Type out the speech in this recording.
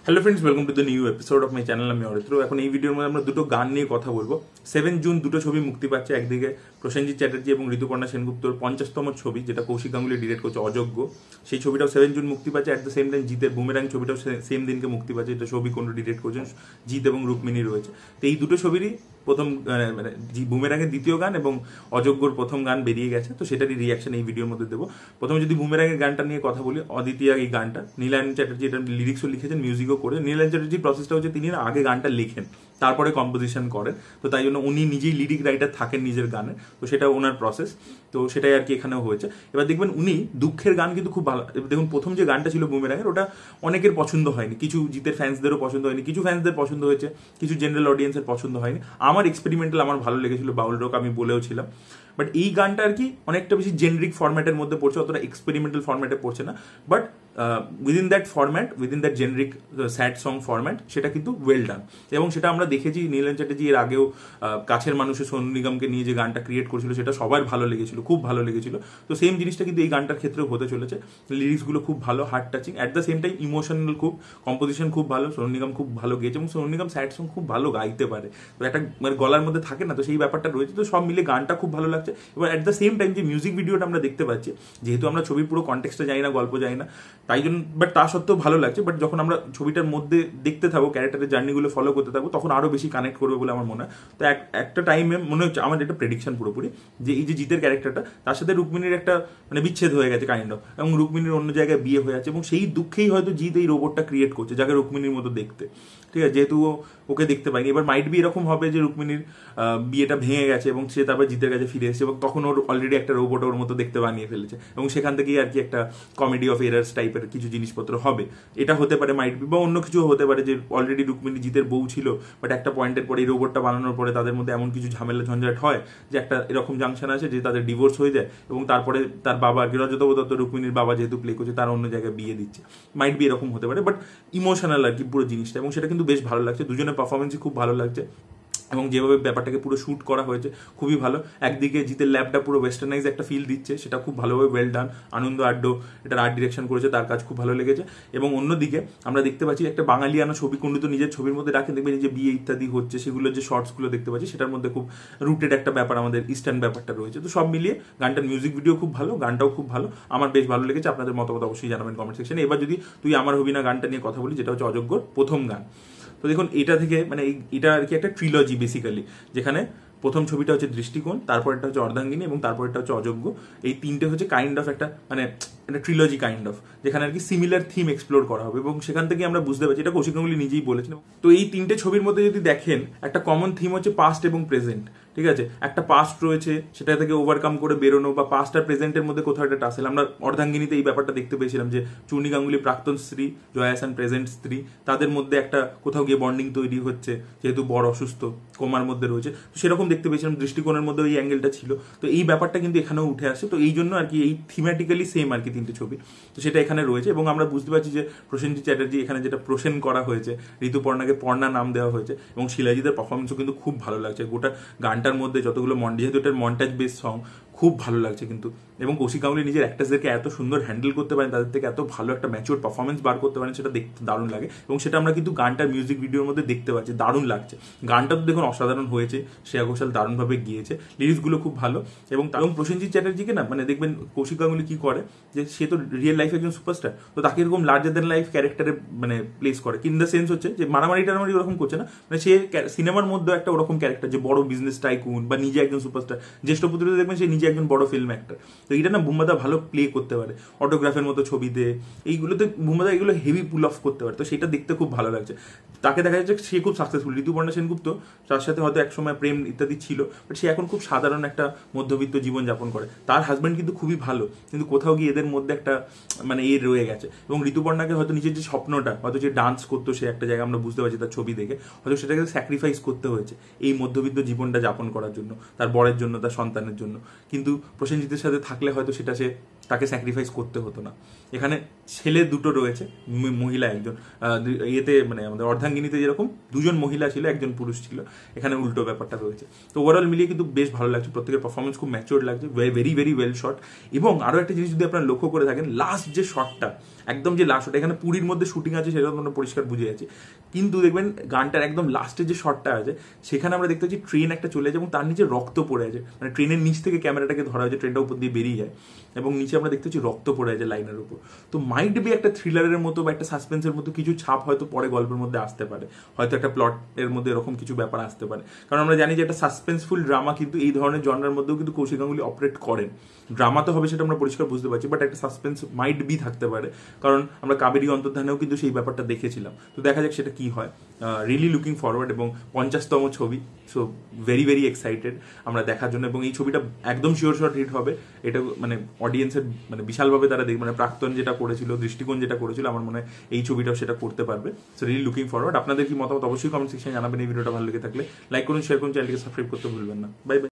Hello friends, welcome to the new episode of my channel. আমি অরিত্র। এখন এই ভিডিওর মধ্যে আমরা দুটো গান নিয়ে কথা বলবো। 7 জুন দুটো ছবি মুক্তি পাচ্ছে। একদিকে প্রসেনজিৎ চ্যাটার্জি এবং ঋতুপর্ণা সেনগুপ্তর 50তম ছবি, যেটা কৌশিক গাঙ্গুলি ডিরেক্ট করছে, অযোগ্য। সেই ছবিটাও 7 জুন মুক্তি পাচ্ছে। অ্যাট দ্য সেম টাইম জিতের বুমেরাং ছবিটাও সেম দিনকে মুক্তি পাচ্ছে। এটা ছবি কোন ডিরেক্ট করছেন জিৎ এবং রুক্মিণী রয়েছে। তো এই দুটো ছবিরই প্রথম মানে বুমেরাঙের দ্বিতীয় গান এবং অযোগ্যর প্রথম গান বেরিয়ে গেছে। তো সেটারই রিয়াকশন এই ভিডিওর মধ্যে দেবো। প্রথমে যদি বুমেরাঙের গানটা নিয়ে কথা বলি, অদ্বিতীয় এই গানটা নীলায়ন চ্যাটার্জি এটা লিরিক্সও লিখেছেন, মিউজিকও করে। নীলায়ন চ্যাটার্জির প্রসেসটা হচ্ছে তিনি আগে গানটা লেখেন, তারপরে কম্পোজিশন করেন। তো তাই জন্য উনি নিজেই লিরিক রাইটার থাকেন নিজের গানে। তো সেটা ওনার প্রসেস। তো সেটাই আর কি এখানেও হয়েছে। এবার দেখবেন উনি দুঃখের গান কিন্তু খুব ভালো। দেখুন প্রথম যে গানটা ছিল বুমেরাঙের, ওটা অনেকের পছন্দ হয়নি। কিছু জিতের ফ্যান্সদেরও পছন্দ হয়নি, কিছু ফ্যান্সদের পছন্দ হয়েছে, কিছু জেনারেল অডিয়েন্সের পছন্দ হয়নি। আমার এক্সপেরিমেন্টাল আমার ভালো লেগেছিল, বাউল রক আমি বলেও ছিলাম। বাট এই গানটা আর কি অনেকটা বেশি জেনরিক ফরম্যাটের মধ্যে পড়ছে, অতটা এক্সপেরিমেন্টাল ফরম্যাটে পড়ছে না। But within that format, within that generic sad song format, সেটা কিন্তু ওয়েল ডান। এবং সেটা আমরা দেখেছি নীলায়ন চ্যাটার্জি এর আগেও কাছের মানুষের সোনু নিগমকে নিয়ে যে গানটা ক্রিয়েট করেছিল, সেটা সবার ভালো লেগেছিল, খুব ভালো লেগেছিল। তো সেম জিনিসটা কিন্তু এই গানটার ক্ষেত্রেও হতে চলেছে। লিরিক্সগুলো খুব ভালো, heart touching, at the same time emotional খুব, কম্পোজিশন খুব ভালো। সোনু নিগম খুব ভালো গেয়েছে এবং সোনু নিগম স্যাড সং খুব ভালো গাইতে পারে। তো একটা মানে গলার মধ্যে থাকে না, তো সেই ব্যাপারটা রয়েছে। তো সব মিলে গানটা খুব ভালো লাগছে। এবার অ্যাট দ্য সেম টাইম যে মিউজিক ভিডিওটা আমরা দেখতে পাচ্ছি, যেহেতু আমরা ছবির পুরো কনটেক্সটে যাই না, গল্প যাই না, তাই জন্য বাট তা সত্ত্বেও ভালো লাগছে। বাট যখন আমরা ছবিটার মধ্যে দেখতে থাকবো, ক্যারেক্টারের জার্নিগুলো ফলো করতে থাকবো, তখন আরো বেশি কানেক্ট করবে বলে আমার মনে হয়। তো একটা টাইমে মনে হচ্ছে, আমার একটা প্রেডিকশন পুরোপুরি, যে এই যে জিতের ক্যারেক্টারটা, তার সাথে রুক্মিণীর একটা মানে বিচ্ছেদ হয়ে গেছে কাইন্ড অফ, এবং রুক্মিণীর অন্য জায়গায় বিয়ে হয়ে আছে, এবং সেই দুঃখেই হয়তো জিত এই রোবটটা ক্রিয়েট করছে, যাকে রুক্মিণীর মতো দেখতে। ঠিক আছে, যেহেতু ওকে দেখতে পাইনি। এবার মাইট বি এরকম হবে যে রুক্মিণীর বিয়েটা ভেঙে গেছে এবং সে তারপর জিতের কাছে ফিরে এসেছে, এবং তখন ওর অলরেডি একটা রোবট ওর মতো দেখতে বানিয়ে ফেলেছে, এবং সেখান থেকেই আর কি একটা কমেডি অফ এরার্স টাইপের কিছু জিনিসপত্র হবে। এটা হতে পারে মাইট বি, বা অন্য কিছু হতে পারে যে অলরেডি রুক্মিণী জিতের বউ ছিল, বাট একটা পয়েন্টের পরে এই রোবটটা বানানোর পরে তাদের মধ্যে এমন কিছু ঝামেলা ঝঞ্ঝাট হয় যে একটা এরকম জাংশন আছে যে তাদের ডিভোর্স হয়ে যায়, এবং তারপরে তার বাবা রজতব দত্ত, রুক্মিণীর বাবা যেহেতু প্লে করছে, তার অন্য জায়গায় বিয়ে দিচ্ছে। মাইট বি এরকম হতে পারে, বাট ইমোশনাল আর কি পুরো জিনিসটা, এবং সেটা কিন্তু বেশ ভালো লাগছে। দুজনের পারফরমেন্সই খুব ভালো লাগছে, এবং যেভাবে ব্যাপারটাকে পুরো শ্যুট করা হয়েছে খুবই ভালো। একদিকে জিতের ল্যাবটা পুরো ওয়েস্টার্নাইজ একটা ফিল দিচ্ছে, সেটা খুব ভালোভাবে ওয়েল ডান। আনন্দ আড্ডো এটার আর্ট ডিরেকশন করেছে, তার কাজ খুব ভালো লেগেছে। এবং অন্যদিকে আমরা দেখতে পাচ্ছি একটা বাঙালিয়ানা ছবি, কুণ্ডু তো নিজের ছবির মধ্যে রাখেন, দেখবেন যে বিয়ে ইত্যাদি হচ্ছে, সেগুলোর যে শর্টসগুলো দেখতে পাচ্ছি, সেটার মধ্যে খুব রুটেড একটা ব্যাপার, আমাদের ইস্টার্ন ব্যাপারটা রয়েছে। তো সব মিলিয়ে গানটার মিউজিক ভিডিও খুব ভালো, গানটাও খুব ভালো, আমার বেশ ভালো লেগেছে। আপনাদের মতামত অবশ্যই জানাবেন কমেন্ট সেকশনে। এবার যদি তুই আমার হবি না গানটা নিয়ে কথা বলি, যেটা হচ্ছে অযোগ্যর প্রথম গান। তো দেখুন এটা থেকে মানে এটা আর কি একটা ট্রিলজি বেসিক্যালি, যেখানে প্রথম ছবিটা হচ্ছে দৃষ্টিকোণ, তারপরটা হচ্ছে অর্ধাঙ্গিনী, এবং তারপরটা হচ্ছে অযোগ্য। এই তিনটে হচ্ছে কাইন্ড অফ একটা মানে একটা ট্রিলজি কাইন্ড অফ, যেখানে আর কি সিমিলার থিম এক্সপ্লোর করা হবে, এবং সেখান থেকে আমরা বুঝতে পারছি, এটা কৌশিক গাঙ্গুলি নিজেই বলেছেন। তো এই তিনটে ছবির মধ্যে যদি দেখেন, একটা কমন থিম হচ্ছে পাস্ট এবং প্রেজেন্ট। ঠিক আছে, একটা পাস্ট রয়েছে, সেটা থেকে ওভারকাম করে বেরোনো, বা পাস্ট আর প্রেজেন্টের মধ্যে কোথাও একটা টাসেল। আমরা অর্ধাঙ্গিনীতে এই ব্যাপারটা দেখতে পেয়েছিলাম যে চূর্ণী গাঙ্গুলি প্রাক্তন স্ত্রী, জয়া হাসান প্রেজেন্ট স্ত্রী, তাদের মধ্যে একটা কোথাও গিয়ে বন্ডিং তৈরি হচ্ছে, যেহেতু বড় অসুস্থ, কোমার মধ্যে রয়েছে। তো সেরকম দেখতে পেয়েছিলাম, দৃষ্টিকোণের মধ্যে ওই অ্যাঙ্গেলটা ছিল। তো এই ব্যাপারটা কিন্তু এখানেও উঠে আসে। তো এই জন্য আর কি এই থিমেটিক্যালি সেম আর কি তিনটে ছবি, তো সেটা এখানে রয়েছে। এবং আমরা বুঝতে পারছি যে প্রসেনজিৎ চ্যাটার্জি এখানে যেটা প্রসেন করা হয়েছে, ঋতুপর্ণাকে পর্ণা নাম দেওয়া হয়েছে, এবং শিলাজিতের পারফরমেন্সও কিন্তু খুব ভালো লাগছে। গোটা গানটার মধ্যে যতগুলো যেহেতু এটার মন্টাজ বেস সং, খুব ভালো লাগছে কিন্তু। এবং কৌশিক গাঙ্গুলি নিজের অ্যাক্টার্সদেরকে এত সুন্দর হ্যান্ডেল করতে পারেন, তাদের থেকে এত ভালো একটা ম্যাচিওর পারফরমেন্স বার করতে পারেন, সেটা দেখতে দারুণ লাগে। এবং সেটা আমরা কিন্তু গানটার মিউজিক ভিডিওর মধ্যে দেখতে পাচ্ছি, দারুণ লাগছে। গানটা তো দেখুন অসাধারণ হয়েছে, শ্রেয়া ঘোষাল দারুণভাবে গিয়েছে, লিরিক্সগুলো খুব ভালো। এবং প্রসেনজিৎ চ্যাটার্জিকে না মানে দেখবেন কৌশিক গাঙ্গুলি কি করে, যে সে তো রিয়েল লাইফে একজন সুপারস্টার, তো তাকে এরকম লার্জার দ্যান লাইফ ক্যারেক্টারে মানে প্লেস করে। ইন দ্য সেন্স হচ্ছে যে মারামারি টারামারি ওরকম করছে না, মানে সে সিনেমার মধ্যে একটা ওরকম ক্যারেক্টার, যে বড় বিজনেস টাইকুন বা নিজে একজন সুপারস্টার। জ্যেষ্ঠ পুত্রতে দেখবেন সে নিজে একজন বড় ফিল্ম অ্যাক্টর। তো এইটা না বুম্বাদা ভালো প্লে করতে পারে, অটোগ্রাফের মতো ছবিতে, এইগুলোতে বুম্বাদা এগুলো হেভি পুল অফ করতে পারে। তো সেটা দেখতে খুব ভালো লাগছে। তাকে দেখা যাচ্ছে সে খুব সাকসেসফুল। ঋতুপর্ণা সেনগুপ্ত, তার সাথে হয়তো একসময় প্রেম ইত্যাদি ছিল, বাট সে এখন খুব সাধারণ একটা মধ্যবিত্ত জীবন যাপন করে। তার হাজব্যান্ড কিন্তু খুবই ভালো, কিন্তু কোথাও গিয়ে এদের মধ্যে একটা মানে রয়ে গেছে। এবং ঋতুপর্ণাকে হয়তো নিজের যে স্বপ্নটা, হয়তো যে ডান্স করতো সে একটা জায়গায়, আমরা বুঝতে পারছি তার ছবি দেখে, হয়তো সেটাকে স্যাক্রিফাইস করতে হয়েছে এই মধ্যবিত্ত জীবনটা যাপন করার জন্য, তার বরের জন্য, তার সন্তানের জন্য। কিন্তু প্রসেনজিতের সাথে থাকলে হয়তো সেটা সে তাকে স্যাক্রিফাইস করতে হতো না। এখানে ছেলে দুটো রয়েছে, মহিলা একজন, ইয়েতে মানে আমাদের অর্ধাঙ্গিনীতে যেরকম দুজন মহিলা ছিল, একজন পুরুষ ছিল, এখানে উল্টো ব্যাপারটা রয়েছে। তো ওভারঅল মিলিয়ে কিন্তু বেশ ভালো লাগছে, প্রত্যেকের পারফরমেন্স খুব ম্যাচিওর লাগছে, ভেরি ভেরি ওয়েল শট। এবং আরও একটা জিনিস যদি আপনারা লক্ষ্য করে থাকেন, লাস্ট যে শটটা, একদম যে লাস্ট শট, এখানে পুরীর মধ্যে শুটিং আছে সেটা আমরা পরিষ্কার বুঝে যাচ্ছি, কিন্তু দেখবেন গানটার একদম লাস্টে যে শটটা আছে সেখানে আমরা দেখতে পাচ্ছি ট্রেন একটা চলে যায় এবং তার নিচে রক্ত পড়ে আছে, মানে ট্রেনের নিচ থেকে ক্যামেরাটাকে ধরা হয়েছে, ট্রেনটা উপর দিয়ে বেরিয়ে যায় এবং নিচে আমরা দেখতে পাচ্ছি রক্ত পড়ে আছে লাইনের উপর। তো মাইট বি একটা থ্রিলারের মতো বা একটা সাসপেন্সের মতো কিছু ছাপ হয়তো পরে গল্পের মধ্যে আসতে পারে, হয়তো একটা প্লটের মধ্যে এরকম কিছু ব্যাপার আসতে পারে, কারণ আমরা জানি যে একটা সাসপেন্সফুল ড্রামা কিন্তু এই ধরনের জনরার মধ্যেও কিন্তু কৌশিক গাঙ্গুলি অপারেট করেন। ড্রামা তো হবে সেটা আমরা পরিষ্কার বুঝতে পারছি, বাট একটা সাসপেন্স মাইট বি থাকতে পারে, কারণ আমরা কাবেরী অন্তর্ধানেও কিন্তু সেই ব্যাপারটা দেখেছিলাম। তো দেখা যাক সেটা কি হয়। রিয়েলি লুকিং ফরওয়ার্ড, এবং 50তম ছবি, সো ভেরি ভেরি এক্সাইটেড আমরা দেখার জন্য। এবং এই ছবিটা একদম শিওর হিট হবে, এটা মানে অডিয়েন্সের মানে বিশালভাবে তারা দেখ, মানে প্রাক্তন যেটা করেছিল, দৃষ্টিকোণ যেটা করেছিল, আমার মনে হয় এই ছবিটাও সেটা করতে পারবে। So really looking forward. আপনাদের কি মতামত অবশ্যই কমেন্ট সেকশনে জানাবেন। এই ভিডিওটা ভালো লেগে থাকলে লাইক করুন, শেয়ার করুন, চ্যানেলটিকে সাবস্ক্রাইব করতে ভুলবেন না। Bye bye.